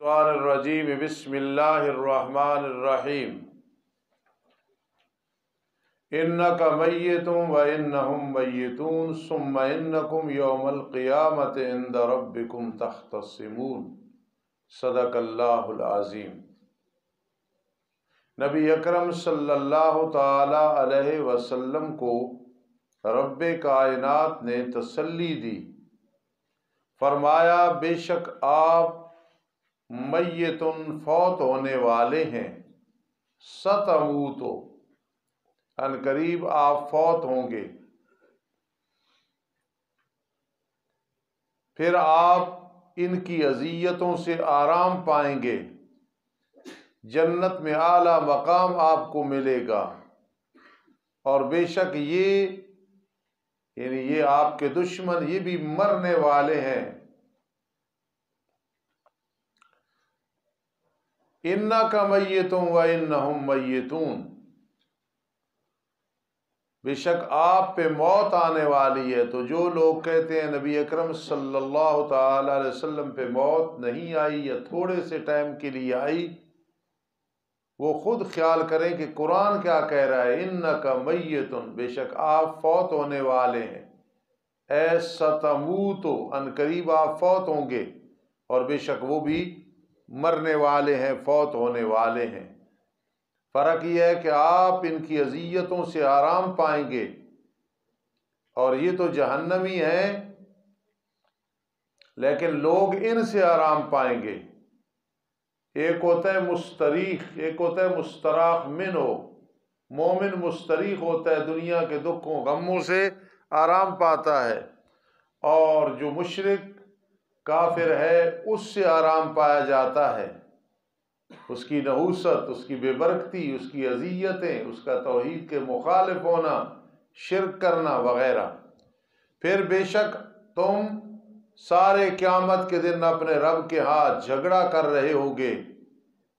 الشیطان الرجیم بسم اللہ الرحمن الرحیم انک میت وانہم میتون ثم انکم یوم القیامت عند ربکم تختصمون صدق اللہ العظیم۔ نبی اکرم صلی اللہ تعالی علیہ وسلم کو رب کائنات نے تسلی دی، فرمایا بے شک آپ میتن فوت ہونے والے ہیں، ستموتو ان قریب آپ فوت ہوں گے، پھر آپ ان کی اذیتوں سے آرام پائیں گے، جنت میں اعلیٰ مقام آپ کو ملے گا، اور بے شک یہ آپ کے دشمن یہ بھی مرنے والے ہیں۔ انک میت وانہم میتون، بے شک آپ پہ موت آنے والی ہے۔ تو جو لوگ کہتے ہیں نبی اکرم صلی اللہ تعالی علیہ وسلم پہ موت نہیں آئی یا تھوڑے سے ٹائم کے لیے آئی، وہ خود خیال کریں کہ قرآن کیا کہہ رہا ہے، انک میتن، بے شک آپ فوت ہونے والے ہیں، اے ستموتو ان قریب آپ فوت ہوں گے، اور بے شک وہ بھی مرنے والے ہیں، فوت ہونے والے ہیں۔ فرق یہ ہے کہ آپ ان کی اذیتوں سے آرام پائیں گے، اور یہ تو جہنمی ہیں لیکن لوگ ان سے آرام پائیں گے۔ ایک ہوتا ہے مستریح، ایک ہوتا ہے مستراح منہ۔ مومن مستریح ہوتا ہے، دنیا کے دکھوں غموں سے آرام پاتا ہے، اور جو مشرک کافر ہے اس سے آرام پایا جاتا ہے، اس کی نحوست، اس کی بے برکتی، اس کی اذیتیں، اس کا توحید کے مخالف ہونا، شرک کرنا وغیرہ۔ پھر بے شک تم سارے قیامت کے دن اپنے رب کے ہاتھ جھگڑا کر رہے ہوگے،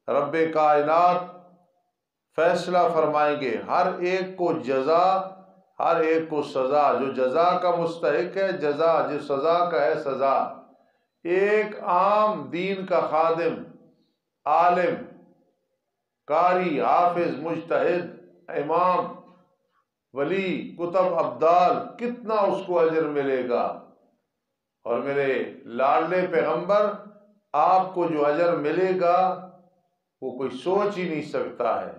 رب کائنات فیصلہ فرمائیں گے، ہر ایک کو جزا، ہر ایک کو سزا، جو جزا کا مستحق ہے جزا، جو سزا کا ہے سزا۔ ایک عام دین کا خادم، عالم، قاری، حافظ، مجتہد، امام، ولی، کتب ابدال، کتنا اس کو اجر ملے گا، اور میرے لاڈلے پیغمبر آپ کو جو اجر ملے گا وہ کوئی سوچ ہی نہیں سکتا ہے۔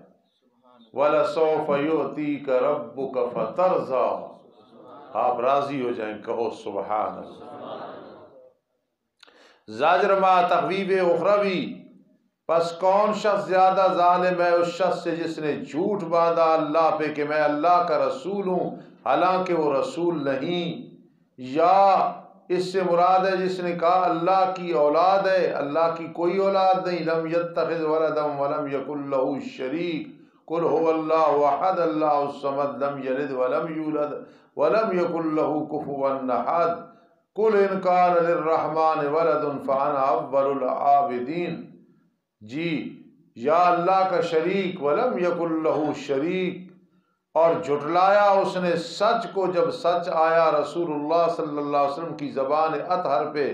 وَلَسَوْفَ يُعْطِيكَ رَبُّكَ فَتَرْضَىٰ، آپ راضی ہو جائیں، کہو سبحان اللہ۔ زجر ما تخویف اخروی، پس کون شخص زیادہ ظالم ہے اس شخص سے جس نے جھوٹ باندھا اللہ پہ کہ میں اللہ کا رسول ہوں، حالانکہ وہ رسول نہیں، یا اس سے مراد ہے جس نے کہا اللہ کی اولاد ہے، اللہ کی کوئی اولاد نہیں، لم یتخذ ولدا ولم یکن لہ شریک، قل هو اللہ احد اللہ الصمد لم یلد ولم یولد ولم یکن لہ کفوا احد، قل ان کان للرحمن ولد فانا اول العابدین۔ جی، یا اللہ کا شریک، ولم یکن لہ شریک، اور جھٹلایا اس نے سچ کو جب سچ آیا رسول اللہ صلی اللہ علیہ وسلم کی زبان اطہر پہ۔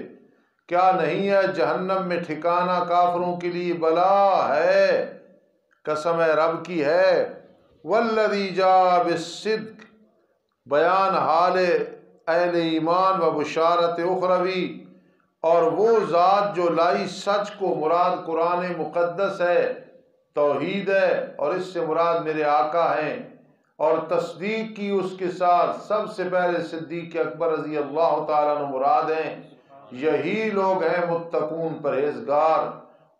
کیا نہیں ہے جہنم میں ٹھکانہ کافروں کے لیے؟ بلا ہے، قسم رب کی ہے۔ والذی جاء بالصدق، بیان حال اہل ایمان و بشارت اخروی، اور وہ ذات جو لائی سچ کو، مراد قرآن مقدس ہے، توحید ہے، اور اس سے مراد میرے آقا ہیں، اور تصدیق کی اس کے ساتھ، سب سے پہلے صدیق اکبر رضی اللہ تعالیٰ عنہ مراد ہیں۔ یہی لوگ ہیں متقون، پرہیزگار،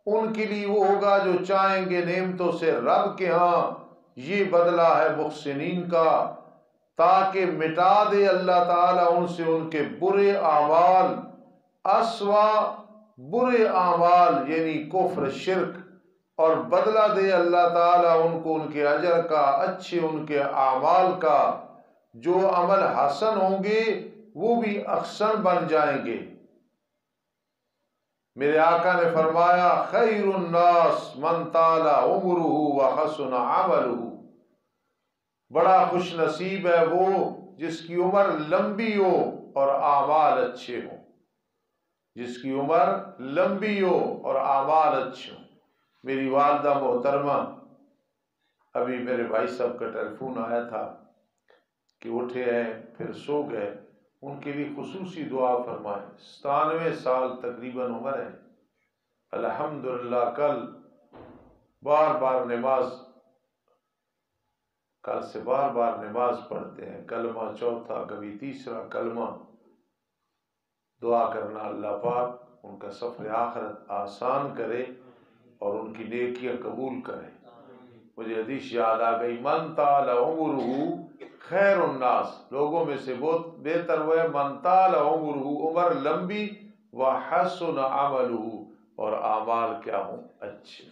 ان کے لیے وہ ہوگا جو چاہیں گے نعمتوں سے رب کے ہاں، یہ بدلہ ہے محسنین کا، تاکہ مٹا دے اللہ تعالیٰ ان سے ان کے برے اعمال، اسوا برے اعمال یعنی کفر، شرک، اور بدلہ دے اللہ تعالیٰ ان کو ان کے اجر کا، اچھے ان کے اعمال کا۔ جو عمل حسن ہوں گے وہ بھی احسن بن جائیں گے۔ میرے آقا نے فرمایا خیر الناس من طال عمرہ وحسن عملہ، بڑا خوش نصیب ہے وہ جس کی عمر لمبی ہو اور اعمال اچھے ہوں۔ جس کی عمر لمبی ہو اور اعمال اچھے ہوں۔ میری والدہ محترمہ، ابھی میرے بھائی صاحب کا ٹیلی فون آیا تھا کہ اٹھے ہیں پھر سو گئے، ان کے لیے خصوصی دعا فرمائیں۔ 97 سال تقریباً عمر ہے، الحمدللہ۔ کل سے بار بار نماز پڑھتے ہیں، کلمہ چوتھا، کبھی تیسرا کلمہ۔ دعا کرنا اللہ پاک ان کا سفر آخرت آسان کرے اور ان کی نیکیاں قبول کرے۔ مجھے حدیث یاد آ گئی، من طال عمرہ خیر الناس، لوگوں میں سے بہت بہتر وہ ہے من طال عمرہ، عمر لمبی، وحسن عملہ، اور اعمال کیا ہوں اچھے۔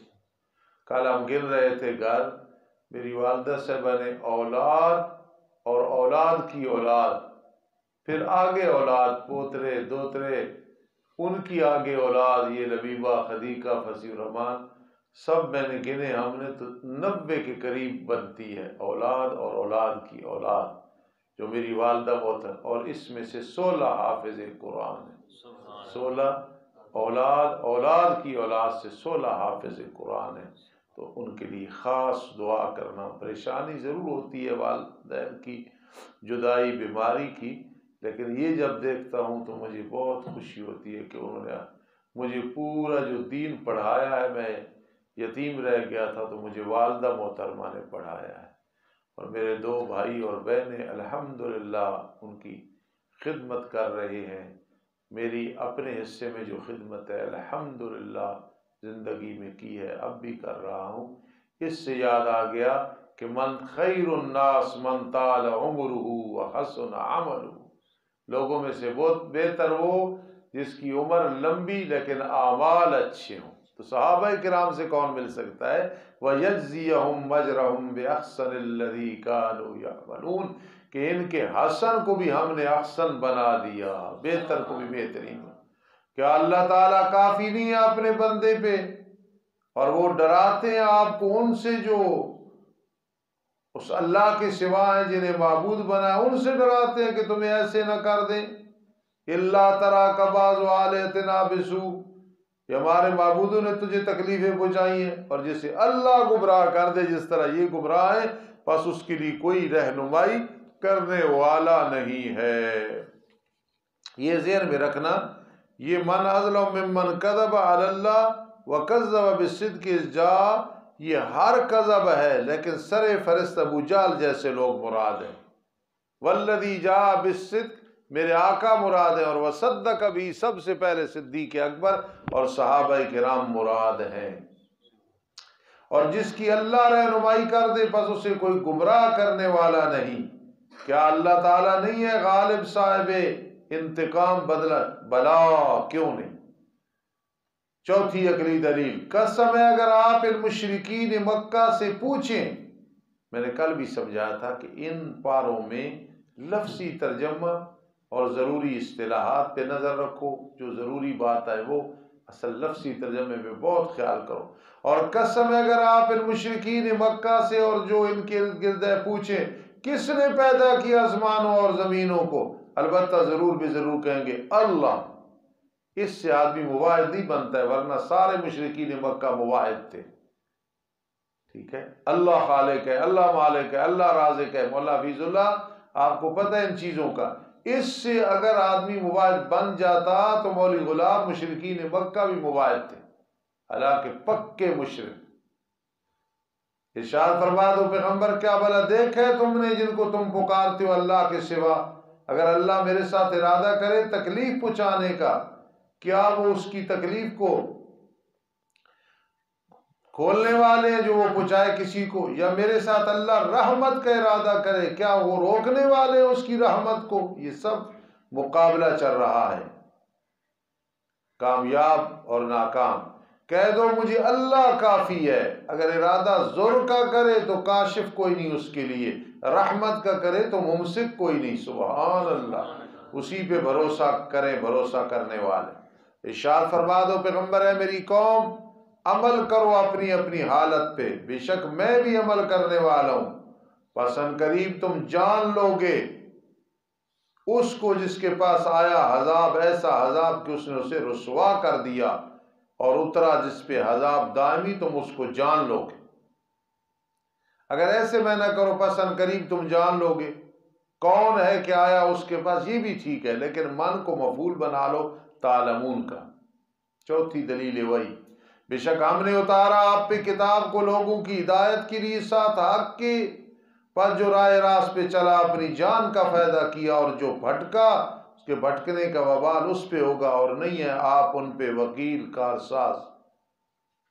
کل ہم گر رہے تھے گھر، میری والدہ صاحبہ نے اولاد اور اولاد کی اولاد، پھر آگے اولاد، پوترے دوترے، ان کی آگے اولاد، یہ لبیبہ، خدیقہ، فصیح الرحمان، سب میں نے گنے، ہم نے تو 90 کے قریب بنتی ہے، اولاد اور اولاد کی اولاد جو میری والدہ بہت ہے، اور اس میں سے 16 حافظ قرآن ہیں۔ 16 اولاد کی اولاد سے 16 حافظ قرآن ہیں، تو ان کے لیے خاص دعا کرنا۔ پریشانی ضرور ہوتی ہے والدین کی، جدائی، بیماری کی، لیکن یہ جب دیکھتا ہوں تو مجھے بہت خوشی ہوتی ہے کہ انہوں نے مجھے پورا جو دین پڑھایا ہے، میں یتیم رہ گیا تھا تو مجھے والدہ محترمہ نے پڑھایا ہے، اور میرے 2 بھائی اور بہنیں الحمدللہ ان کی خدمت کر رہے ہیں۔ میری اپنے حصے میں جو خدمت ہے الحمدللہ زندگی میں کی ہے، اب بھی کر رہا ہوں۔ اس سے یاد آ گیا کہ من خیر الناس من طال عمرہ وحسن عملہ، لوگوں میں سے بہت بہتر وہ جس کی عمر لمبی لیکن اعمال اچھے ہوں۔ تو صحابہ کرام سے کون مل سکتا ہے؟ وَيَجْزِيَهُمْ أَجْرَهُمْ بِأَحْسَنِ الَّذِي كَانُوا يَعْمَلُونَ، کہ ان کے حسن کو بھی ہم نے احسن بنا دیا، بہتر کو بھی بہترین۔ کیا اللہ تعالیٰ کافی نہیں ہے اپنے بندے پہ؟ اور وہ ڈراتے ہیں آپ کو ان سے جو اس اللہ کے سوا ہیں، جنہیں معبود بنا، ان سے ڈراتے ہیں کہ تمہیں ایسے نہ کر دیں۔ اللہ تراک بعض آلہتنا بسوء، یہ ہمارے معبودوں نے تجھے تکلیفیں پہنچائی ہیں، اور جسے اللہ گمراہ کر دے جس طرح یہ گمراہ ہیں، بس اس کے لیے کوئی رہنمائی کرنے والا نہیں ہے۔ یہ ذہن میں رکھنا، یہ من اظلم ممن کذب علی اللہ وکذب بالصدق اذ جاء، یہ ہر کذب ہے، لیکن سر فہرست ابو جہل جیسے لوگ مراد ہیں۔ والذی جاء بالصدق، میرے آقا مراد ہیں، اور وصدق بھی، سب سے پہلے صدیق اکبر اور صحابہ کرام مراد ہیں۔ اور جس کی اللہ رہنمائی کر دے بس اسے کوئی گمراہ کرنے والا نہیں۔ کیا اللہ تعالیٰ نہیں ہے غالب صاحب انتقام بدلہ؟ بلا، کیوں نہیں۔ چوتھی عقلی دلیل، قسم ہے اگر آپ ان مشرکین مکہ سے پوچھیں، میں نے کل بھی سمجھایا تھا کہ ان پاروں میں لفظی ترجمہ اور ضروری اصطلاحات پہ نظر رکھو، جو ضروری بات ہے وہ اصل لفظی ترجمے میں بہت خیال کرو۔ اور قسم ہے اگر آپ ان مشرکین مکہ سے اور جو ان کے ارد گرد ہے پوچھیں کس نے پیدا کیا آسمانوں اور زمینوں کو، البتہ ضرور بھی ضرور کہیں گے اللہ۔ اس سے آدمی مواحد نہیں بنتا ہے، ورنہ سارے مشرکین مکہ مواحد تھے۔ ٹھیک ہے، اللہ خالق ہے، اللہ مالک ہے، اللہ رازق ہے، مولا حفیظ اللہ آپ کو پتہ ہے ان چیزوں کا۔ اس سے اگر آدمی مواحد بن جاتا تو مولوی غلام مشرکین مکہ بھی مواحد تھے، حالانکہ پکے مشرک۔ ارشاد فرما دو پیغمبر، کیا بھلا دیکھا ہے تم نے جن کو تم پکارتے ہو اللہ کے سوا، اگر اللہ میرے ساتھ ارادہ کرے تکلیف پہنچانے کا، کیا وہ اس کی تکلیف کو کھولنے والے ہیں جو وہ پہنچائے کسی کو، یا میرے ساتھ اللہ رحمت کا ارادہ کرے کیا وہ روکنے والے ہیں اس کی رحمت کو؟ یہ سب مقابلہ چل رہا ہے، کامیاب اور ناکام۔ کہہ دو مجھے اللہ کافی ہے، اگر ارادہ ضر کا کرے تو کاشف کوئی نہیں اس کے لیے، رحمت کا کرے تو ممسک کوئی نہیں۔ سبحان اللہ، اسی پہ بھروسہ کریں بھروسہ کرنے والے۔ ارشاد فرما دو پیغمبر ہے میری قوم عمل کرو اپنی اپنی حالت پہ، بے شک میں بھی عمل کرنے والا ہوں، پس ان قریب تم جان لو گے اس کو جس کے پاس آیا عذاب، ایسا عذاب کہ اس نے اسے رسوا کر دیا، اور اترا جس پہ عذاب دائمی، تم اس کو جان لو گے۔ اگر ایسے میں نہ کرو پس ان قریب تم جان لو گے کون ہے کہ آیا اس کے پاس، یہ بھی ٹھیک ہے، لیکن من کو مفعول بنا لو تعلمون کا۔ چوتھی دلیل وہی، بے شک ہم نے اتارا آپ پہ کتاب کو لوگوں کی ہدایت کے لیے ساتھ حق کے، پر جو راہ راست پہ چلا اپنی جان کا فائدہ کیا، اور جو بھٹکا اس کے بھٹکنے کا وبال اس پہ ہوگا، اور نہیں ہے آپ ان پہ وکیل کارساز،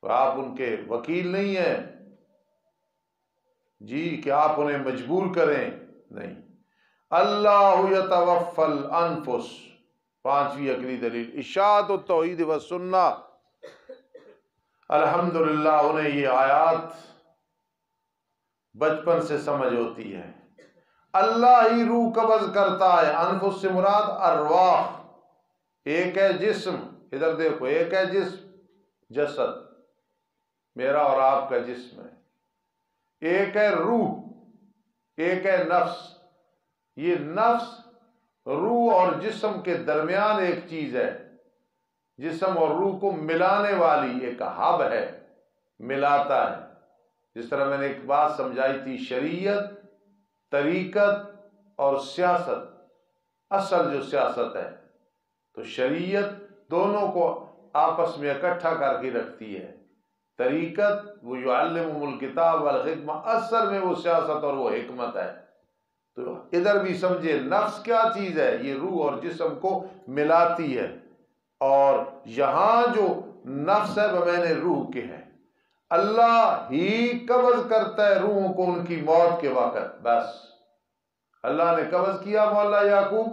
آپ ان کے وکیل نہیں ہیں جی کہ آپ انہیں مجبور کریں، نہیں۔ اللہ یتوفی الانفس، پانچویں عقلی دلیل، اشاعت التوحید و سنہ۔ الحمدللہ انہیں یہ آیات بچپن سے سمجھ ہوتی ہے۔ اللہ ہی روح قبض کرتا ہے، انفس سے مراد ارواح، ایک ہے جسم، ادھر دیکھو، ایک ہے جسم، جسد میرا اور آپ کا جسم ہے، ایک ہے روح، ایک ہے نفس۔ یہ نفس روح اور جسم کے درمیان ایک چیز ہے، جسم اور روح کو ملانے والی ایک ہب ہے، ملاتا ہے۔ جس طرح میں نے ایک بات سمجھائی تھی، شریعت، طریقت اور سیاست، اصل جو سیاست ہے تو شریعت دونوں کو آپس میں اکٹھا کر کے رکھتی ہے، طریقت وہ یعلمہم الکتاب والحکمہ، اصل میں وہ سیاست اور وہ حکمت ہے۔ تو ادھر بھی سمجھے نفس کیا چیز ہے، یہ روح اور جسم کو ملاتی ہے، اور یہاں جو نفس ہے وہ میں نے روح کے ہے، اللہ ہی قبض کرتا ہے روحوں کو ان کی موت کے وقت، بس اللہ نے قبض کیا مولا یعقوب،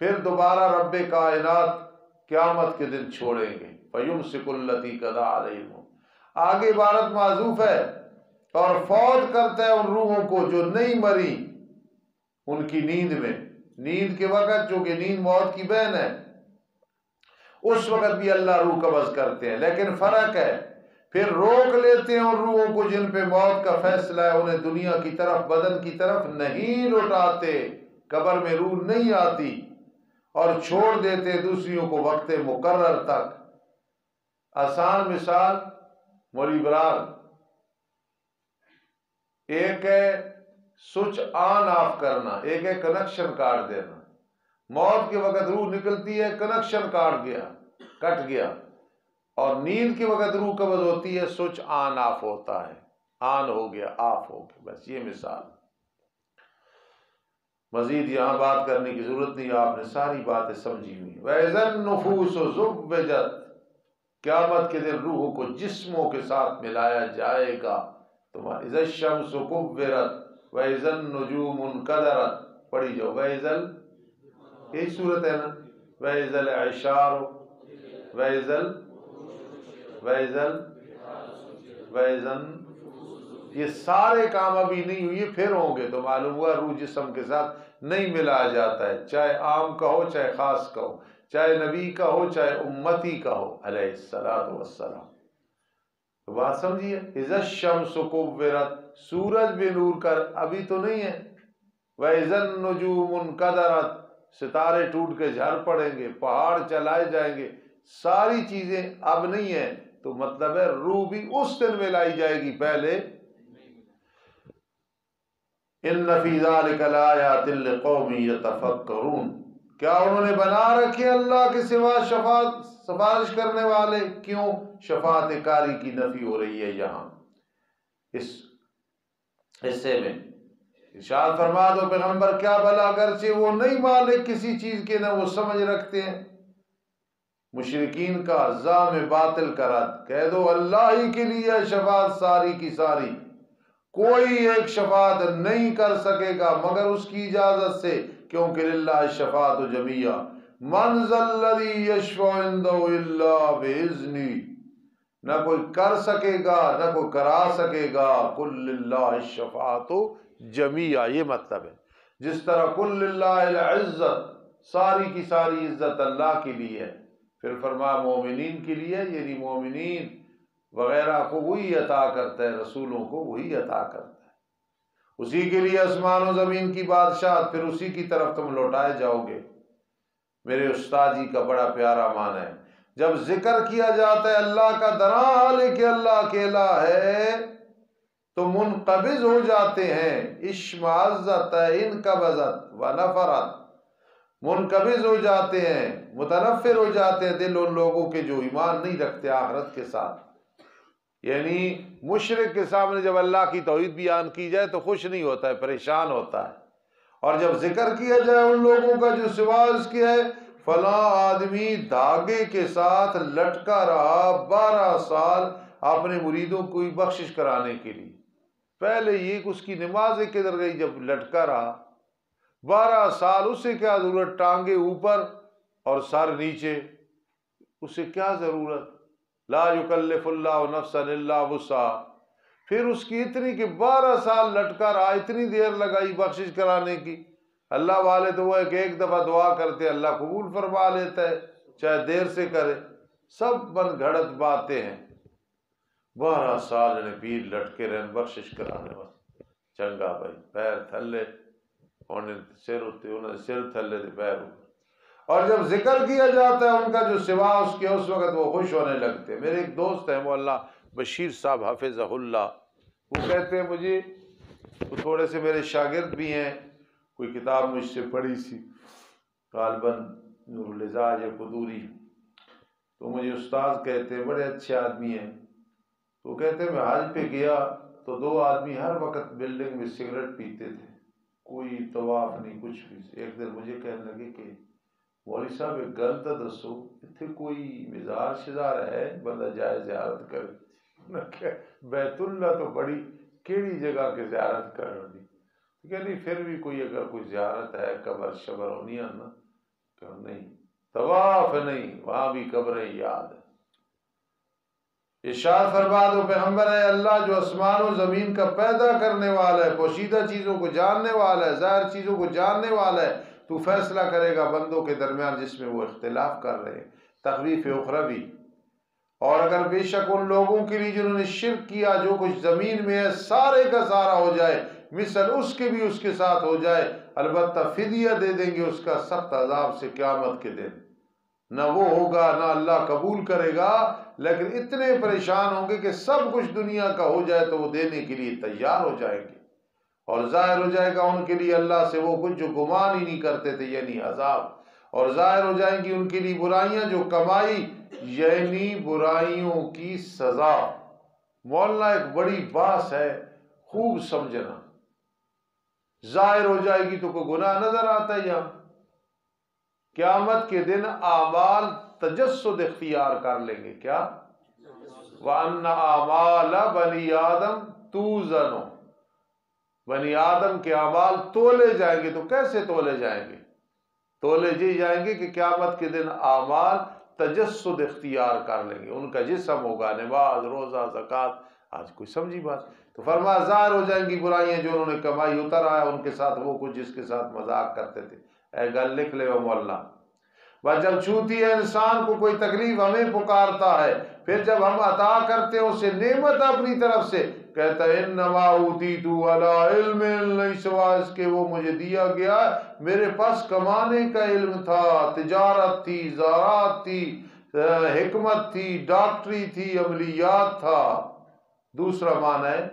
پھر دوبارہ رب کائنات قیامت کے دن چھوڑیں گے، فَيُمْسِكُ الَّتِي قَضَىٰ عَلَيْهَا الْمَوْتَ۔ آگے عبارت معذوف ہے، اور فوت کرتا ہے ان روحوں کو جو نہیں مری ان کی نیند میں، نیند کے وقت، جو کہ نیند موت کی بہن ہے، اس وقت بھی اللہ روح قبض کرتے ہیں، لیکن فرق ہے پھر روک لیتے ہیں ان روحوں کو جن پہ موت کا فیصلہ ہے، انہیں دنیا کی طرف، بدن کی طرف نہیں لوٹاتے، قبر میں روح نہیں آتی، اور چھوڑ دیتے دوسریوں کو وقت مقرر تک۔ آسان مثال مولی برار، ایک ہے سوئچ آن آف کرنا، ایک ہے کنیکشن کاٹ دینا۔ موت کے وقت روح نکلتی ہے، کنیکشن کٹ گیا، اور نیند کے وقت روح قبض ہوتی ہے، سوئچ آن آف ہوتا ہے، آن ہو گیا، آف ہو گیا، بس یہ مثال۔ مزید یہاں بات کرنے کی ضرورت نہیں، آپ نے ساری باتیں سمجھی ہوئی۔ وَإِذَا النُّفُوسُ زُوِّجَتْ، قیامت کے دن روحوں کو جسموں کے ساتھ ملایا جائے گا۔ تمہاری اِذَا الشَّمْسُ كُوِّرَتْ وَإِذَا النُّجُومُ انْكَدَرَتْ، پڑھی جاؤ، وَإِذَا، یہی صورت ہے نا، وَإِذَا الْعِشَارُ وَإِذَا، یہ سارے کام ابھی نہیں ہوئے، پھر ہوں گے، تو معلوم ہوا روح جسم کے ساتھ نہیں ملایا جاتا ہے، چاہے عام کا ہو چاہے خاص کا ہو، چاہے نبی کا ہو چاہے امتی کا ہو علیہ السلام۔ تو بات سمجھیے، اذا الشمس کورت، سورج بھی نور کر، ابھی تو نہیں ہے، وَإِذَا النُّجُومُ انْكَدَرَتْ، ستارے ٹوٹ کے جھڑ پڑیں گے، پہاڑ چلائے جائیں گے، ساری چیزیں اب نہیں ہیں، تو مطلب ہے روح بھی اس دن ملائی جائے گی، پہلے۔ ان فی ذلک لآیات لقوم یتفکرون، کیا انہوں نے بنا رکھے اللہ کے سوا سفارش کرنے والے؟ کیوں شفاعت کاری کی نفی ہو رہی ہے یہاں اس حصے میں؟ ارشاد فرما دو پیغمبر، کیا بھلا اگرچہ وہ نہیں مالک کسی چیز کے، نہ وہ سمجھ رکھتے ہیں۔ مشرکین کا الزام باطل کا رد، کہہ دو اللہ ہی کے لیے شفاعت ساری کی ساری، کوئی ایک شفاعت نہیں کر سکے گا مگر اس کی اجازت سے، کیونکہ للہ الشفاعت جمیعا، من ذا الذی یشفع عندہ الا باذنہ، نہ کوئی کر سکے گا نہ کوئی کرا سکے گا، قل للہ الشفاعت جمیعا، یہ مطلب ہے۔ جس طرح قل للہ العزت، ساری کی ساری عزت اللہ کے لیے ہے، پھر فرمایا مومنین کے لیے، یعنی مومنین وغیرہ کو وہی عطا کرتا ہے، رسولوں کو وہی عطا کرتا ہے۔ اسی کے لیے آسمان و زمین کی بادشاہت، پھر اسی کی طرف تم لوٹائے جاؤ گے۔ میرے استاد جی کا بڑا پیارا معنی ہے، جب ذکر کیا جاتا ہے اللہ کا درا حال ہے کہ اللہ اکیلا ہے تو منقبض ہو جاتے ہیں، اشمعزت انقبضت ونفرت، منقبض ہو جاتے ہیں، متنفر ہو جاتے ہیں دل ان لوگوں کے جو ایمان نہیں رکھتے آخرت کے ساتھ۔ یعنی مشرک کے سامنے جب اللہ کی توحید بیان کی جائے تو خوش نہیں ہوتا ہے، پریشان ہوتا ہے، اور جب ذکر کیا جائے ان لوگوں کا جو سوا اس کے ہے، فلاں آدمی دھاگے کے ساتھ لٹکا رہا 12 سال اپنے مریدوں کو بخشش کرانے کے لیے، پہلے یہ اس کی نماز کدھر گئی جب لٹکا رہا 12 سال، اسے کیا ضرورت ٹانگے اوپر اور سر نیچے، اسے کیا ضرورت، لا یکلف اللہ نفسا الا وسعہا، پھر اس کی اتنی کہ 12 سال لٹکا رہا، اتنی دیر لگائی بخشش کرانے کی۔ اللہ والے تو وہ ہے کہ ایک دفعہ دعا کرتے اللہ قبول فرما لیتا ہے، چاہے دیر سے کرے، سب من گھڑت باتیں ہیں۔ 12 سال نے پیر لٹکے رہن بخشش کرانے واسطے، چنگا بھائی پیر تھلے انہیں سر تھلے تھے پیر اوپر، اور جب ذکر کیا جاتا ہے ان کا جو سوا اس کے، اس وقت وہ خوش ہونے لگتے ہیں۔ میرے ایک دوست ہیں مولانا بشیر صاحب حافظہ اللہ، وہ کہتے ہیں مجھے، وہ تھوڑے سے میرے شاگرد بھی ہیں، کوئی کتاب مجھ سے پڑھی سی غالباً نور العزاج یا قدوری، تو مجھے استاد کہتے ہیں بڑے اچھے آدمی ہیں، تو کہتے ہیں میں حج پہ گیا تو 2 آدمی ہر وقت بلڈنگ میں سگریٹ پیتے تھے، کوئی طواف نہیں کچھ بھی۔ ایک دن مجھے کہنے لگے کہ مولوی صاحب ایک گل تو دسو، اتنے کوئی مزار شزار ہے بندہ جائے زیارت کرے؟ بیت اللہ تو بڑی کیڑی جگہ کے زیارت کرنی، کہ نہیں پھر بھی کوئی اگر کوئی زیارت ہے قبر شبر ہونی ہے نا، کہ نہیں طواف نہیں، وہاں بھی قبریں یاد ہے۔ ارشاد فرما دو پیغمبر ہے اللہ جو آسمان و زمین کا پیدا کرنے والا ہے، پوشیدہ چیزوں کو جاننے والا ہے، ظاہر چیزوں کو جاننے والا ہے، تو فیصلہ کرے گا بندوں کے درمیان جس میں وہ اختلاف کر رہے ہیں، تخویف اخروی۔ اور اگر بے شک ان لوگوں کے لیے جنہوں نے شرک کیا جو کچھ زمین میں ہے سارے کا سارا ہو جائے، مثل اس کے بھی اس کے ساتھ ہو جائے، البتہ فدیہ دے دیں گے اس کا سخت عذاب سے قیامت کے دن، نہ وہ ہوگا نہ اللہ قبول کرے گا، لیکن اتنے پریشان ہوں گے کہ سب کچھ دنیا کا ہو جائے تو وہ دینے کے لیے تیار ہو جائیں گے، اور ظاہر ہو جائے گا ان کے لیے اللہ سے وہ کچھ جو گمان ہی نہیں کرتے تھے یعنی عذاب، اور ظاہر ہو جائیں گی ان کے لیے برائیاں جو کمائی یعنی برائیوں کی سزا۔ مولانا ایک بڑی بات ہے، خوب سمجھنا، ظاہر ہو جائے گی تو کوئی گناہ نظر آتا ہے یہاں، قیامت کے دن اعمال تجسد اختیار کر لیں گے، کیا؟ وَأَنَّ أَعْمَالَ بَنِي آدم تُوزَنُ، بنی آدم کے اعمال تولے جائیں گے، تو کیسے تولے جائیں گے؟ تولے جائیں گے کہ قیامت کے دن اعمال تجسد اختیار کر لیں گے، ان کا جسم ہوگا نماز روزہ زکوٰۃ، آج کوئی سمجھی بات؟ تو فرمایا ظاہر ہو جائیں گی برائیاں جو انہوں نے کمائی، اتر آیا ان کے ساتھ وہ کچھ جس کے ساتھ مذاق کرتے تھے۔ اے گل لکھ لے وہ مولا، بس جب چھوتی ہے انسان کو کوئی تکلیف ہمیں پکارتا ہے، پھر جب ہم عطا کرتے ہیں اسے نعمت اپنی طرف سے، کہتا ہے انما اوتیت علی علم، نہیں سوا اس کے وہ مجھے دیا گیا، میرے پاس کمانے کا علم تھا، تجارت تھی، زراعت تھی، حکمت تھی، ڈاکٹری تھی، عملیات تھا۔ دوسرا معنی ہے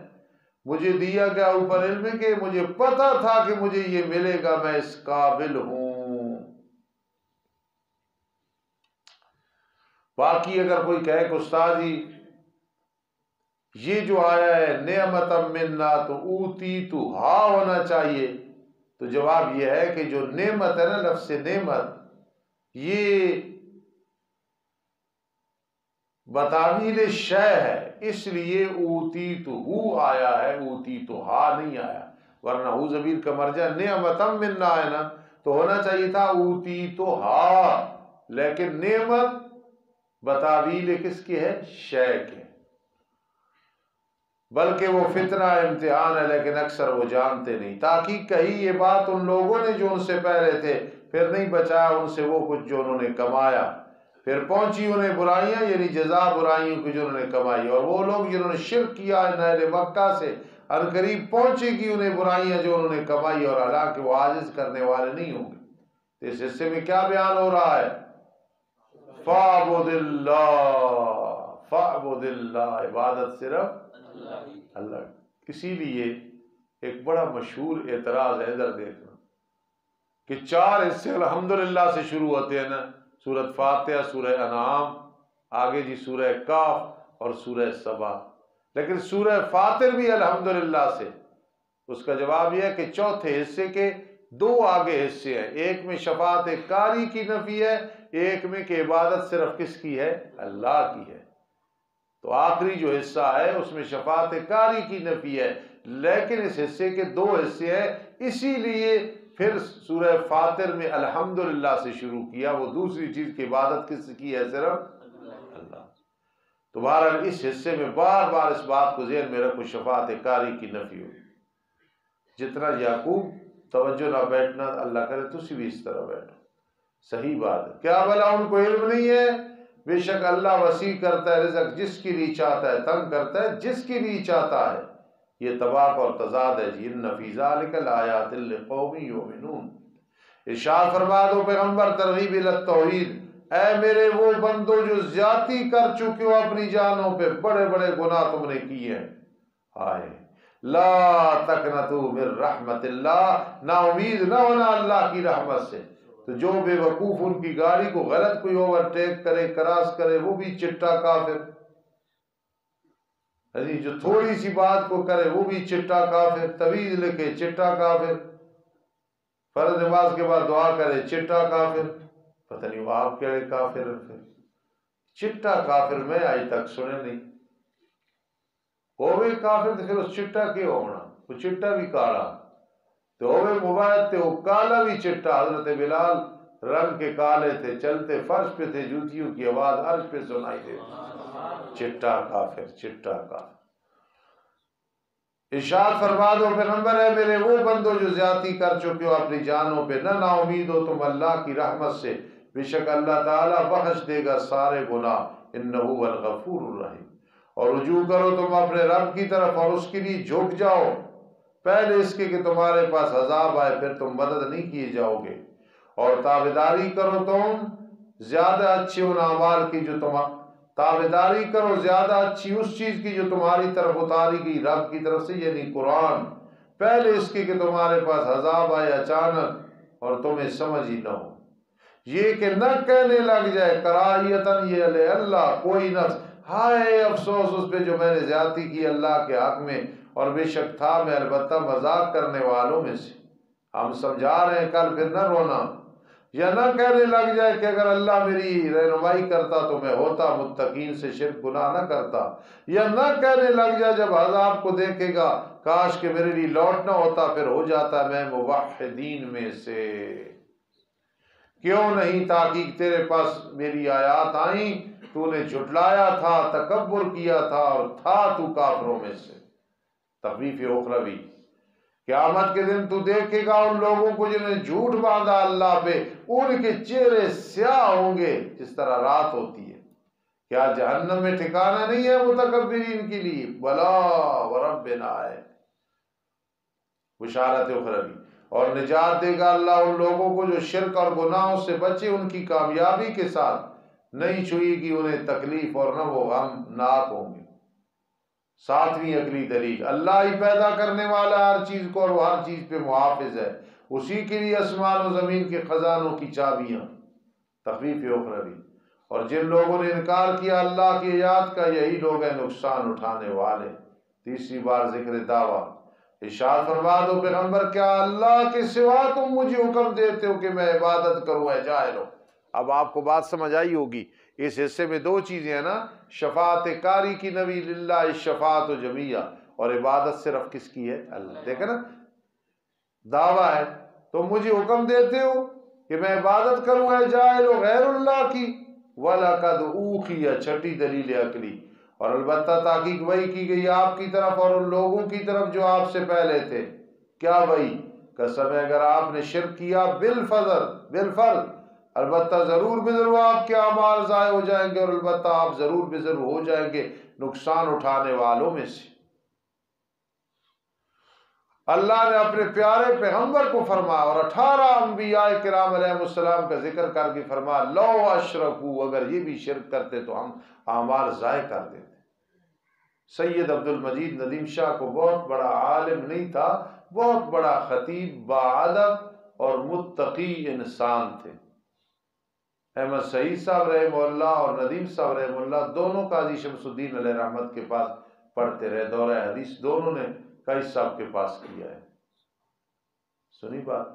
مجھے دیا گیا اوپر علم کہ مجھے پتا تھا کہ مجھے یہ ملے گا، میں اس قابل ہوں۔ باقی اگر کوئی کہے کہ استاد جی یہ جو آیا ہے نعمتا منا تو اوتی تو ہا ہونا چاہیے، تو جواب یہ ہے کہ جو نعمت ہے نا، لفظ نعمت یہ بتاویل شے ہے، اس لیے اوتی تو ہو آیا ہے، اوتی تو ہا نہیں آیا، ورنہ ہو ضمیر کا مرجع نعمتا منا ہے نا، تو ہونا چاہیے تھا اوتی تو ہا، لیکن نعمت بتاویل کس کی ہے؟ شے کے، بلکہ وہ فتنہ امتحان ہے، لیکن اکثر وہ جانتے نہیں۔ تاکہ کہی یہ بات ان لوگوں نے جو ان سے پہلے تھے، پھر نہیں بچایا ان سے وہ کچھ جو انہوں نے کمایا، پھر پہنچی انہیں برائیاں یعنی جزا برائیوں کی جو انہوں نے کمائی، اور وہ لوگ جنہوں نے شرک کیا ہے اہل مکہ سے، عنقریب پہنچے گی انہیں برائیاں جو انہوں نے کمائی، اور حالانکہ وہ عاجز کرنے والے نہیں ہوں گے۔ تو اس حصے میں کیا بیان ہو رہا ہے؟ فَاعْبُدِ اللَّهَ، فَاعْبُدِ اللَّهَ، عبادت صرف اللہ۔ اسی لیے ایک بڑا مشہور اعتراض ہے، ادھر دیکھنا، کہ 4 حصے الحمدللہ سے شروع ہوتے ہیں نا، سورۃ فاتحہ، سورہ انعام، آگے جی سورہ کاف اور سورہ سبا، لیکن سورہ فاتر بھی الحمدللہ سے۔ اس کا جواب یہ ہے کہ چوتھے حصے کے 2 آگے حصے ہیں، ایک میں شفاعت کاری کی نفی ہے، ایک میں کہ عبادت صرف کس کی ہے؟ اللہ کی ہے۔ تو آخری جو حصہ ہے اس میں شفاعت کاری کی نفی ہے، لیکن اس حصے کے 2 حصے ہیں، اسی لیے پھر سورہ فاتر میں الحمدللہ سے شروع کیا۔ وہ دوسری چیز کی عبادت کس کی ہے؟ صرف اللہ۔ تو بہرحال اس حصے میں بار بار اس بات کو ذہن میں رکھو، شفاعت کاری کی نفی ہو۔ جتنا یعقوب توجہ نہ بیٹھنا، اللہ کرے تسی بھی اس طرح بیٹھو، صحیح بات ہے۔ کیا بھلا ان کو علم نہیں ہے؟ بے شک اللہ وسیع کرتا ہے رزق جس کی لیے چاہتا ہے، تنگ کرتا ہے جس کی لیے چاہتا ہے۔ یہ طباق اور تضاد ہے جی۔ ان فی ذلک لآیات لقوم یؤمنون۔ ارشاد فرما دو پیغمبر ترغیب الی التوحید، اے میرے وہ بندو جو زیادتی کر چکے ہو اپنی جانوں پہ، بڑے بڑے گناہ تم نے کیے ہیں، آئے لا تقنطوا من رحمت اللہ، نا امید نہ ہونا اللہ کی رحمت سے۔ تو جو بے وقوف ان کی گاڑی کو غلط کوئی اوورٹیک کرے، کراس کرے، وہ بھی چٹا کافر، جو تھوڑی سی بات کو کرے وہ بھی چٹا کافر، تویز لکھے چٹا کافر، فرض نماز کے بعد دعا کرے چٹا کافر، پتہ نہیں وہ آپ کہڑے کافر ہیں۔ چٹا کافر میں آج تک سنے نہیں، ہوئے کافر تو پھر اس چٹا کیوں ہونا؟ وہ چٹا بھی کالا تو ہوئے مباحث تھے، وہ کالا بھی چٹا۔ حضرت بلال رنگ کے کالے تھے، چلتے فرش پہ تھے، جوتیوں کی آواز عرش پہ سنائی دے، چٹا کافر، چٹا کافر۔ ارشاد فرما دو پیغمبر ہے میرے وہ بندو جو زیادتی کر چکے ہو اپنی جانوں پہ، نہ امید ہو تم اللہ کی رحمت سے، بے شک اللہ تعالیٰ بخش دے گا سارے گناہ، انہ هو الغفور الرحیم۔ اور رجوع کرو تم اپنے رب کی طرف اور اس کے لیے جھک جاؤ، پہلے اس کے کہ تمہارے پاس عذاب آئے، پھر تم مدد نہیں کیے جاؤ گے۔ اور تابعداری کرو تم زیادہ اچھی ان اعمال کی جو تابعداری کرو زیادہ اچھی اس چیز کی جو تمہاری طرف اتاری گئی رب کی طرف سے، یعنی قرآن، پہلے اس کے کہ تمہارے پاس عذاب آئے اچانک اور تمہیں سمجھ ہی نہ ہو۔ یہ کہ نہ کہنے لگ جائے کراہیتاً یہ علیہ اللہ، کوئی نفس ہائے افسوس اس پہ جو میں نے زیادتی کی اللہ کے حق میں، اور بے شک تھا میں البتہ مذاق کرنے والوں میں سے۔ ہم سمجھا رہے ہیں کل پھر نہ رونا۔ یا نہ کہنے لگ جائے کہ اگر اللہ میری رہنمائی کرتا تو میں ہوتا متقین سے، شرک گناہ نہ کرتا۔ یا نہ کہنے لگ جائے جب عذاب کو دیکھے گا کاش کہ میرے لیے لوٹنا ہوتا، پھر ہو جاتا میں موحدین میں سے۔ کیوں نہیں؟ تحقیق تیرے پاس میری آیات آئیں، تو نے جھٹلایا تھا، تکبر کیا تھا، اور تھا تو کافروں میں سے۔ تخویف اخروی، قیامت کے دن تو دیکھے گا ان لوگوں کو جنہوں نے جھوٹ باندھا اللہ پہ، ان کے چہرے سیاہ ہوں گے جس طرح رات ہوتی ہے۔ کیا جہنم میں ٹھکانہ نہیں ہے متکبرین کے لیے؟ بلا وربنا ہے بشارت اخروی۔ اور نجات دے گا اللہ ان لوگوں کو جو شرک اور گناہوں سے بچے، ان کی کامیابی کے ساتھ نہیں چھوئے گی انہیں تکلیف، اور نہ وہ غم ناک ہوں گے۔ 7ویں عقلی دلیل، اللہ ہی پیدا کرنے والا ہر چیز کو، اور وہ ہر چیز پہ محافظ ہے، اسی کے لیے آسمان و زمین کے خزانوں کی چابیاں۔ تخویف اخروی، اور جن لوگوں نے انکار کیا اللہ کی آیات کا، یہی لوگ ہیں نقصان اٹھانے والے۔ تیسری بار ذکر دعویٰ۔ ارشاد فرما دو پیغمبر کیا اللہ کے سوا تم مجھے حکم دیتے ہو کہ میں عبادت کروں اے جاہلو؟ اب آپ کو بات سمجھ آئی ہوگی۔ اس حصے میں 2 چیزیں ہیں نا، شفاعت کاری کی نبی للہ الشفاعت جمیعہ، اور عبادت صرف کس کی ہے؟ اللہ۔ دیکھیں نا، دعویٰ ہے تم مجھے حکم دیتے ہو کہ میں عبادت کروں اے جاہلو غیر اللہ کی، وَلَقَدْ أُوحِيَ، چھٹی دلیل عقلی، اور البتہ تحقیق وحی کی گئی آپ کی طرف اور ان لوگوں کی طرف جو آپ سے پہلے تھے۔ کیا وحی؟ قسم ہے اگر آپ نے شرک کیا بالفرض، البتہ ضرور بے ضرور آپ کے اعمال ضائع ہو جائیں گے، اور البتہ آپ ضرور بے ضرور ہو جائیں گے نقصان اٹھانے والوں میں سے۔ اللہ نے اپنے پیارے پیغمبر کو فرمایا اور 18 انبیاء کرام علیہ السلام کا ذکر کر کے فرمایا لو اشرکو، اگر یہ بھی شرک کرتے تو ہم اعمال ضائع کر دیتے۔ سید عبد المجید ندیم شاہ کو بہت بڑا عالم نہیں تھا، بہت بڑا خطیب، باادب اور متقی انسان تھے۔ احمد سعید صاحب رحمہ اللہ اور ندیم صاحب رحمہ اللہ دونوں قاضی شمس الدین علیہ رحمت کے پاس پڑھتے رہے، دورہ حدیث دونوں نے قاضی صاحب کے پاس کیا ہے۔ سنی بات؟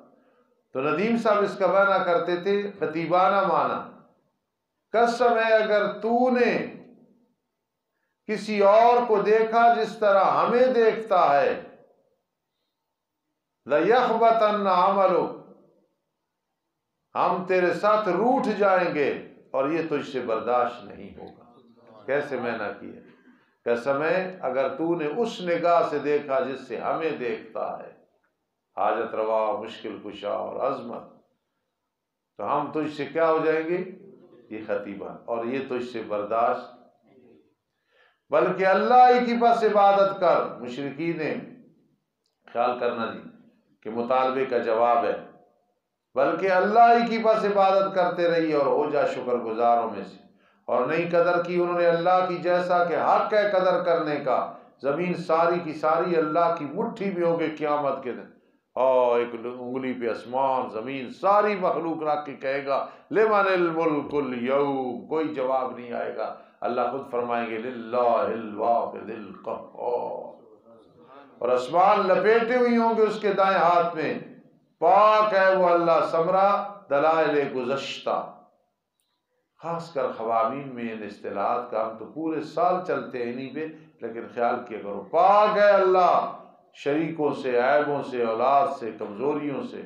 تو ندیم صاحب اس کا معنی کرتے تھے خطیبانہ معنی، قسم ہے اگر تو نے کسی اور کو دیکھا جس طرح ہمیں دیکھتا ہے لَيَخْبَطَنَّ عَمَلُكَ، ہم تیرے ساتھ روٹھ جائیں گے اور یہ تجھ سے برداشت نہیں ہوگا۔ کیسے معنی کیا؟ قسم ہے اگر تو نے اس نگاہ سے دیکھا جس سے ہمیں دیکھتا ہے، حاجت روا، مشکل کشا اور عظمت، تو ہم تجھ سے کیا ہو جائیں گے؟ یہ خطیبہ، اور یہ تجھ سے برداشت، بلکہ اللہ ہی کی بس عبادت کر۔ مشرکین نے خیال کرنا جی کہ مطالبے کا جواب ہے، بلکہ اللہ ہی کی بس عبادت کرتے رہی اور ہو جا شکر گزاروں میں سے، اور نہیں قدر کی انہوں نے اللہ کی جیسا کہ حق ہے قدر کرنے کا۔ زمین ساری کی ساری اللہ کی مٹھی میں ہوگی قیامت کے دن، اور ایک انگلی پہ آسمان زمین ساری مخلوق رکھ کے کہے گا لمن الملک اليوم، کوئی جواب نہیں آئے گا۔ اللہ خود فرمائیں گے للہ الواحد القہار، اور آسمان لپیٹے ہوئی ہوں گے اس کے دائیں ہاتھ میں، پاک ہے وہ اللہ ثمرہ دلائل گزشتہ۔ خاص کر خوامین میں ان اصطلاحات کا ہم تو پورے سال چلتے ہیں انہی پہ، لیکن خیال کیا کرو پاک ہے اللہ شریکوں سے، عیبوں سے، اولاد سے، کمزوریوں سے،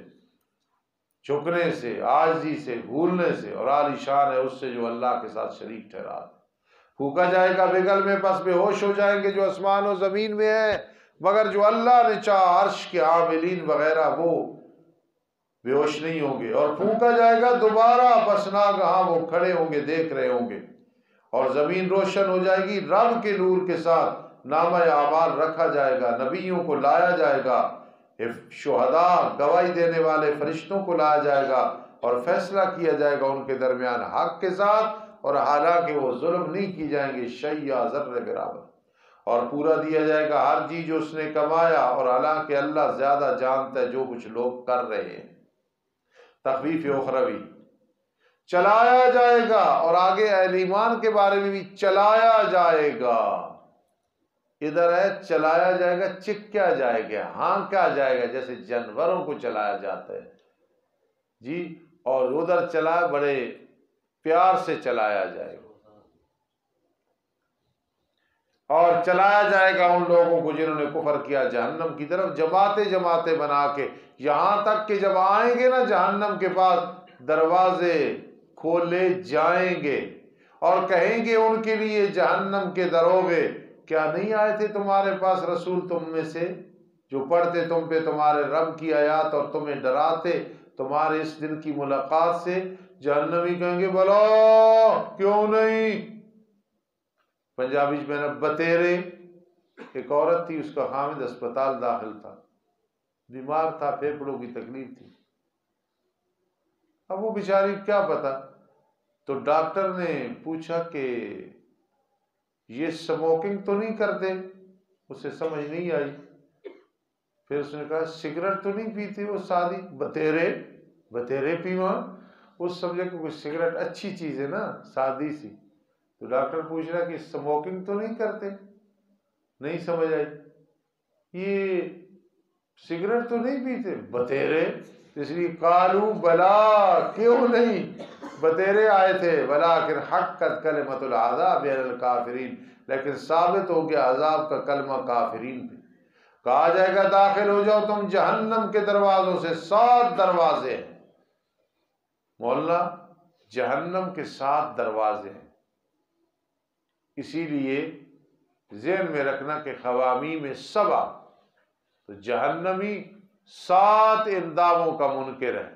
جھکنے سے، عاجزی سے، بھولنے سے، اور عالی شان ہے اس سے جو اللہ کے ساتھ شریک ٹھہرا۔ پھونکا جائے گا بگل میں، پس بے ہوش ہو جائیں گے جو آسمان و زمین میں ہیں، مگر جو اللہ نے چاہا عرش کے عاملین وغیرہ وہ بے ہوش نہیں ہوں گے، اور پھونکا جائے گا دوبارہ، بس ناگہاں وہ کھڑے ہوں گے، دیکھ رہے ہوں گے، اور زمین روشن ہو جائے گی، رب کے نور کے ساتھ نامہ اعمال رکھا جائے گا، نبیوں کو لایا جائے گا، شہداء گواہی دینے والے فرشتوں کو لایا جائے گا، اور فیصلہ کیا جائے گا ان کے درمیان حق کے ساتھ، اور حالانکہ وہ ظلم نہیں کی جائیں گے شیء ذرے برابر، اور پورا دیا جائے گا ہر چیز جو اس نے کمایا، اور حالانکہ اللہ زیادہ جانتا ہے جو کچھ لوگ کر رہے ہیں۔ تخفیف اخروی، چلایا جائے گا، اور آگے اہل ایمان کے بارے میں بھی چلایا جائے گا۔ ادھر ہے چلایا جائے گا، چکیا جائے گا، ہانکا جائے گا، جیسے جانوروں کو چلایا جاتا ہے جی، اور ادھر چلا بڑے پیار سے چلایا جائے گا، اور چلایا جائے گا ان لوگوں کو جنہوں نے کفر کیا جہنم کی طرف، جماعتیں جماعتیں بنا کے، یہاں تک کہ جب آئیں گے نا جہنم کے پاس دروازے کھولے جائیں گے، اور کہیں گے ان کے لیے جہنم کے دروغے کیا نہیں آئے تھے تمہارے پاس رسول تم میں سے جو پڑھتے تم پہ تمہارے رب کی آیات اور تمہیں ڈراتے تمہارے اس دن کی ملاقات سے؟ جہنمی کہیں گے بلا کیوں نہیں۔ پنجابی میں نے بتیرے، ایک عورت تھی اس کا خامد اسپتال داخل تھا، بیمار تھا، پھیپھڑوں کی تکلیف تھی، اب وہ بیچاری کیا پتا، تو ڈاکٹر نے پوچھا کہ یہ سموکنگ تو نہیں کرتے؟ اسے سمجھ نہیں آئی، پھر اس نے کہا سگریٹ تو نہیں پیتے؟ وہ سادی بتیرے پیواں، اس سمجھے کہ کوئی سگریٹ اچھی چیز ہے نا، سادی سی، تو ڈاکٹر پوچھ رہا کہ سموکنگ تو نہیں کرتے؟ نہیں سمجھ آئی، یہ سگریٹ تو نہیں پیتے؟ بتیرے، اس لیے قالو بلا کیوں نہیں، بتیرے آئے تھے، ولیکن حقت کلمۃ العذاب علی الکافرین، لیکن ثابت ہو گیا عذاب کا کلمہ کافرین پہ۔ کہا جائے گا داخل ہو جاؤ تم جہنم کے دروازوں سے، 7 دروازے ہیں مولانا، جہنم کے 7 دروازے ہیں، اسی لیے ذہن میں رکھنا کہ خوامی میں 7، تو جہنمی 7 انداموں کا منکر ہے،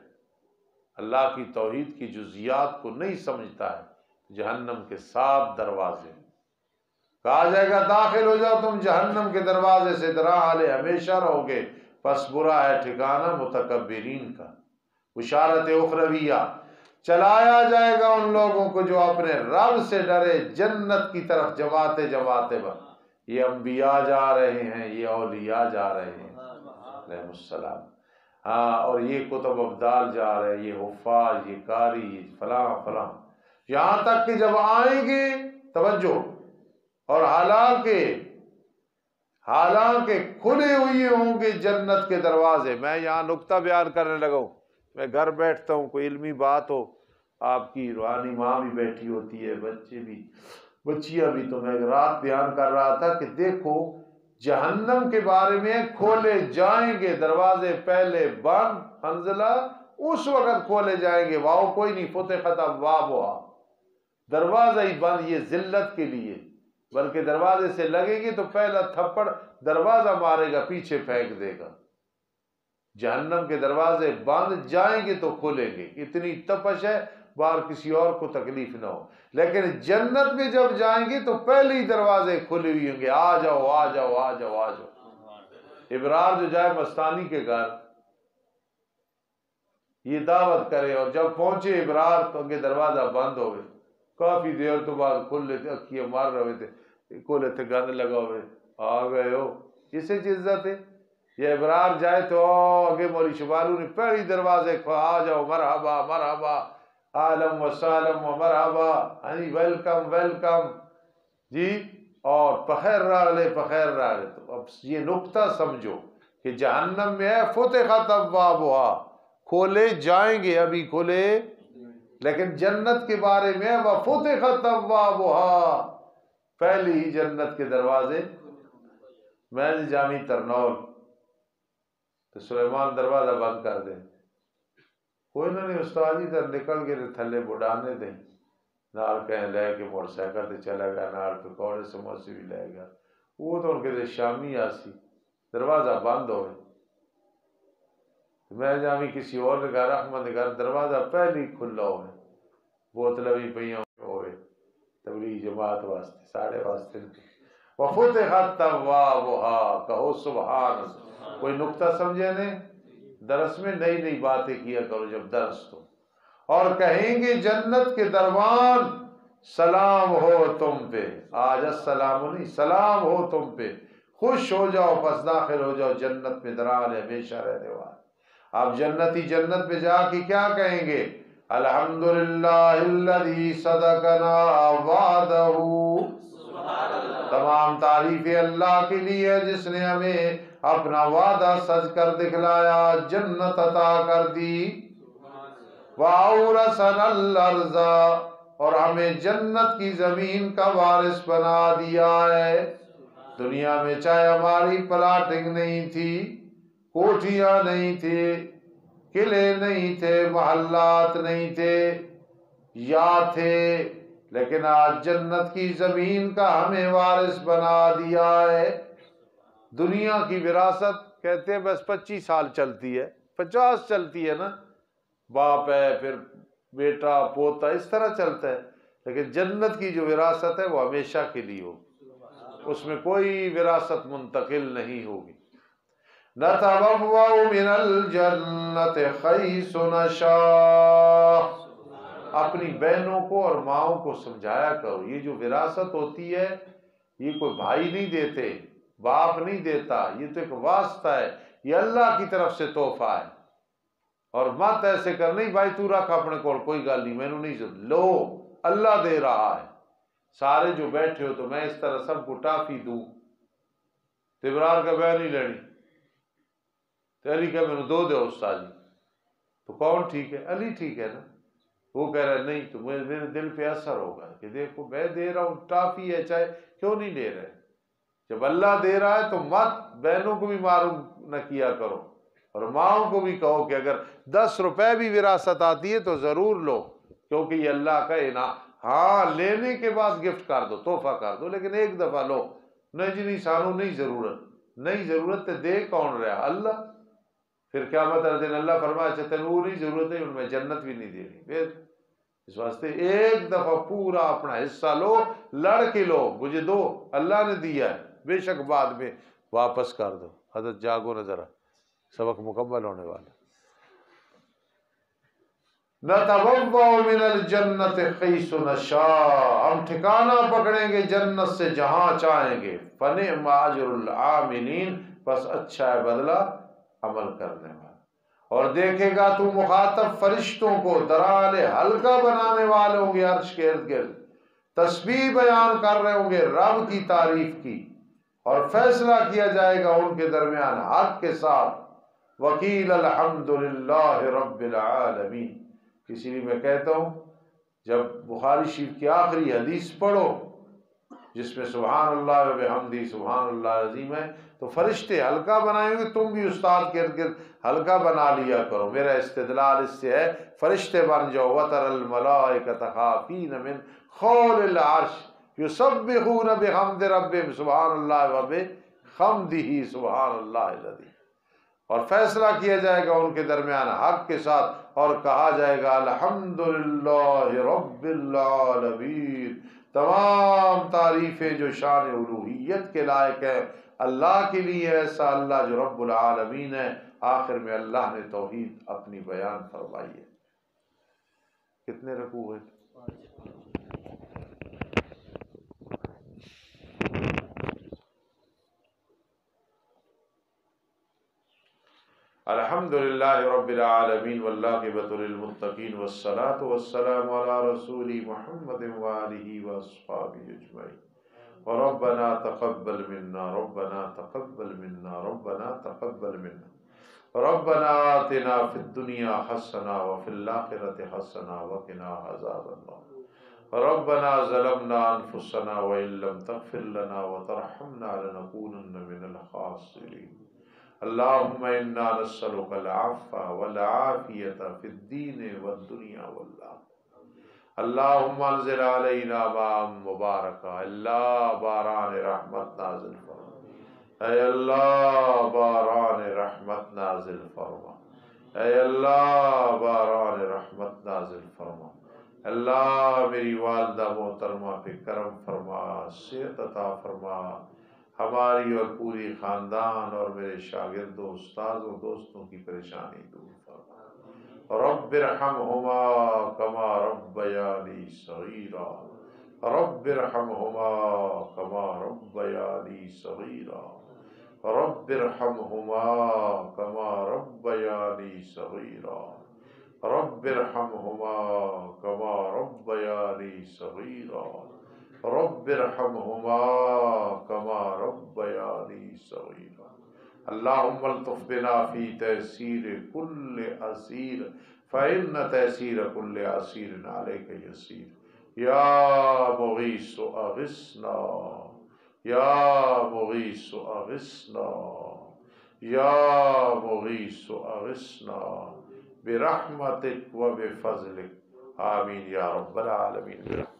اللہ کی توحید کی جزیات کو نہیں سمجھتا ہے، جہنم کے 7 دروازے ہیں۔ کہا جائے گا داخل ہو جاؤ تم جہنم کے دروازے سے، درا حالے ہمیشہ رہو گے، پس برا ہے ٹھکانہ متکبرین کا۔ بشارت اخرویہ، چلایا جائے گا ان لوگوں کو جو اپنے رب سے ڈرے جنت کی طرف جماعتے جماعتے بن۔ یہ انبیاء جا رہے ہیں، یہ اولیاء جا رہے ہیں علیہ السلام، ہاں، اور یہ کتب ابدال جا رہے ہیں، یہ حفاظ، یہ قاری، یہ فلاں فلاں، یہاں تک کہ جب آئیں گے، توجہ، اور حالانکہ کھلے ہوئے ہوں گے جنت کے دروازے۔ میں یہاں نکتہ بیان کرنے لگا ہوں، میں گھر بیٹھتا ہوں، کوئی علمی بات ہو، آپ کی روحانی ماں بھی بیٹھی ہوتی ہے، بچے بھی، بچیاں بھی، تو میں رات بیان کر رہا تھا کہ دیکھو جہنم کے بارے میں، کھولے جائیں گے دروازے، پہلے بند، حنزلہ اس وقت کھولے جائیں گے، واؤ کوئی نہیں، فتحت ابوابہا، دروازہ ہی بند، یہ ذلت کے لیے، بلکہ دروازے سے لگیں گے تو پہلا تھپڑ دروازہ مارے گا، پیچھے پھینک دے گا۔ جہنم کے دروازے بند، جائیں گے تو کھولیں گے، اتنی تپش ہے، باہر کسی اور کو تکلیف نہ ہو۔ لیکن جنت میں جب جائیں گے تو پہلے ہی دروازے کھلے ہوئے ہوں گے، آ جاؤ آ جاؤ آ جاؤ آ جاؤ۔ ابرار جو جائے مستانی کے گھر، یہ دعوت کرے، اور جب پہنچے ابرار تو ان کے دروازہ بند ہو گئے، کافی دیر تو بعد کھل لیتے، اکھیاں مار رہے تھے، کھولے تھے، گانے لگا ہوئے، آ گئے ہو، کسے کی عزت ہے؟ یہ ابرار جائے تو آگے مولی شبالو نے پہلی دروازے کو، آ جاؤ، مرحبا مرحبا، عالم و سالم و مرحبا، ہنی ویلکم ویلکم جی، اور پخیر راغلے پخیر راغلے۔ تو اب یہ نقطہ سمجھو کہ جہنم میں ہے فتحت ابوابہا، کھولے جائیں گے، ابھی کھولے، لیکن جنت کے بارے میں وفتحت ابوابہا، پہلی ہی جنت کے دروازے۔ میں جامع ترنول تو سلیمان دروازہ بند کر دیں، کوئی نہ نہیں، استاد جی در نکل گئے تھلے بڑھانے دیں، نال کہیں لے کے موٹر سائیکل تے چلا گیا، نال پکوڑے سموسے بھی لے گیا، وہ تو ان کے دے شامی آسی، دروازہ بند ہوئے۔ میں جامی کسی اور نے گھر، احمد نے گھر، دروازہ پہلی کھلا ہوئے، بوتلیں بھی پہیاں ہوئے، تبلیغ جماعت واسطے، ساڑھے واسطے، وفتحت ابوابہا، کہو سبحان اللہ۔ کوئی نکتہ سمجھے نے؟ درس میں نئی نئی باتیں کیا کرو جب درس تو، اور کہیں گے جنت کے دربان، سلام ہو تم پہ، آج السلام نہیں، سلام ہو تم پہ، خوش ہو جاؤ، پس داخل ہو جاؤ جنت میں، درال ہمیشہ رہنے والے۔ آپ جنتی جنت میں جا کے کیا کہیں گے؟ الحمدللہ الذی صدقنا وعدہ، تمام تعریفیں اللہ کے لیے ہے جس نے ہمیں اپنا وعدہ سچ کر دکھلایا، جنت عطا کر دی، وَأَوْرَثَنَا الْأَرْضَ، اور ہمیں جنت کی زمین کا وارث بنا دیا ہے۔ دنیا میں چاہے ہماری پلاٹنگ نہیں تھی، کوٹھیاں نہیں تھی، قلعے نہیں تھے، محلات نہیں تھے، یا تھے، لیکن آج جنت کی زمین کا ہمیں وارث بنا دیا ہے۔ دنیا کی وراثت کہتے ہیں بس 25 سال چلتی ہے، 50 چلتی ہے نا، باپ ہے پھر بیٹا پوتا، اس طرح چلتا ہے، لیکن جنت کی جو وراثت ہے وہ ہمیشہ کے لیے ہوگی، اس میں کوئی وراثت منتقل نہیں ہوگی۔ نَتَبَوَّأُ مِنَ الْجَنَّةِ حَيْثُ نَشَاءُ، اپنی بہنوں کو اور ماؤں کو سمجھایا کرو، یہ جو وراثت ہوتی ہے یہ کوئی بھائی نہیں دیتے، باپ نہیں دیتا، یہ تو ایک واسطہ ہے، یہ اللہ کی طرف سے تحفہ ہے، اور مت ایسے کر، نہیں بھائی تو رکھ اپنے کو، کوئی گل نہیں، میں نے نہیں ضرورت، لو اللہ دے رہا ہے، سارے جو بیٹھے ہو تو میں اس طرح سب کو ٹافی دوں، تبرار کا بہ نہیں لینی، تو علی کہ میں نے دو دے استاد جی، تو کون ٹھیک ہے؟ علی ٹھیک ہے نا، وہ کہہ رہا ہے نہیں، تو میرے دل پہ اثر ہوگا کہ دیکھو میں دے رہا ہوں، ٹافی ہے چاہے، کیوں نہیں لے رہے؟ جب اللہ دے رہا ہے تو مت بہنوں کو بھی معروف نہ کیا کرو، اور ماؤں کو بھی کہو کہ اگر 10 روپے بھی وراثت آتی ہے تو ضرور لو، کیونکہ یہ اللہ کا انعام، ہاں لینے کے بعد گفٹ کر دو، تحفہ کر دو، لیکن ایک دفعہ لو، نہیں جی نہیں سانو نہیں ضرورت، نہیں ضرورت ہے، دے کون رہا؟ اللہ۔ پھر قیامت والے دن اللہ فرمایا اچھا تینوں وہ نہیں ضرورت ہے، ان میں جنت بھی نہیں دینی، پھر اس واسطے ایک دفعہ پورا اپنا حصہ لو، لڑ کے لو، مجھے دو، اللہ نے دیا ہے، بے شک بعد میں واپس کر دو۔ حضرت جاگو نہ ذرا، سبق مکمل ہونے والا. نتبوأ من الجنت حیث نشاء، ہم ٹھکانہ پکڑیں گے جنت سے جہاں چاہیں گے. فنعم اجر العاملین، بس اچھا ہے بدلہ عمل کرنے والا. اور دیکھے گا تو مخاطب فرشتوں کو درال حلقہ بنانے والے ہوں گے عرش کے ارد گرد، تسبیح بیان کر رہے ہوں گے رب کی تعریف کی، اور فیصلہ کیا جائے گا ان کے درمیان حق کے ساتھ. وکیل الحمد للہ رب العالمین. اسی لیے میں کہتا ہوں جب بخاری شریف کی آخری حدیث پڑھو جس میں سبحان اللہ و بحمدہ سبحان اللہ العظیم ہے، تو فرشتے حلقہ بنائیں گے، تم بھی استاد کے ارد گرد حلقہ بنا لیا کرو. میرا استدلال اس سے ہے فرشتے بن جاؤ. وَتَرَى الْمَلَائِكَةَ خَافِينَ مِنْ خَوْلِ الْعَرْشِ يُسَبِّحُونَ بِحَمْدِ رَبِّهِمْ سبحان اللہ و بحمدہ سبحان اللہ العظیم. اور فیصلہ کیا جائے گا ان کے درمیان حق کے ساتھ، اور کہا جائے گا الحمدللہ رب العالمین. تمام تعریفیں جو شان الوہیت کے لائق ہیں اللہ کے لیے، ایسا اللہ جو رب العالمین ہے. آخر میں اللہ نے توحید اپنی بیان فرمائی ہے. کتنے رکوع ہیں؟ الحمدللہ رب العالمین والعاقبۃ للمتقین والصلاۃ والسلام علی رسول محمد وآلہ واصحابہ اجمعین. ربنا تقبل منا ربنا تقبل منا ربنا تقبل منا ربنا آتنا فی الدنیا حسنہ وفی الآخرۃ حسنہ وقنا عذاب النار. ربنا ظلمنا انفسنا وإن لم تغفر لنا وترحمنا لنكونن من الخاسرین. اللهم انا نسألك العفو والعافية في الدين والدنيا والآخرة. اللهم انزل علينا ماء مباركا. اللہ باران رحمت نازل فرما. اے اللہ باران رحمت نازل فرما. اے اللہ باران رحمت نازل فرما. اللہ میری والدہ محترمہ پہ کرم فرما، صحت عطا فرما، ہماری اور پوری خاندان اور میرے شاگردوں استاذوں دوستوں کی پریشانی دور فرما. رب ارحمہما کما ربیانی صغیرا. رب ارحمہما کما ربیانی صغیرا. رب ارحمہما کما ربیانی صغیرا. رب ارحمہما کما ربیانی صغیرا. رب ارحمہما کما ربیانی صغیرا. اللہم الطف بنا فی تیسیر کل عسیر فإن تیسیر کل عسیر علیک یسیر. یا مغیث اغثنا یا مغیث اغثنا یا مغیث اغثنا برحمتک و بفضلک. آمین یا رب العالمین برحمتک.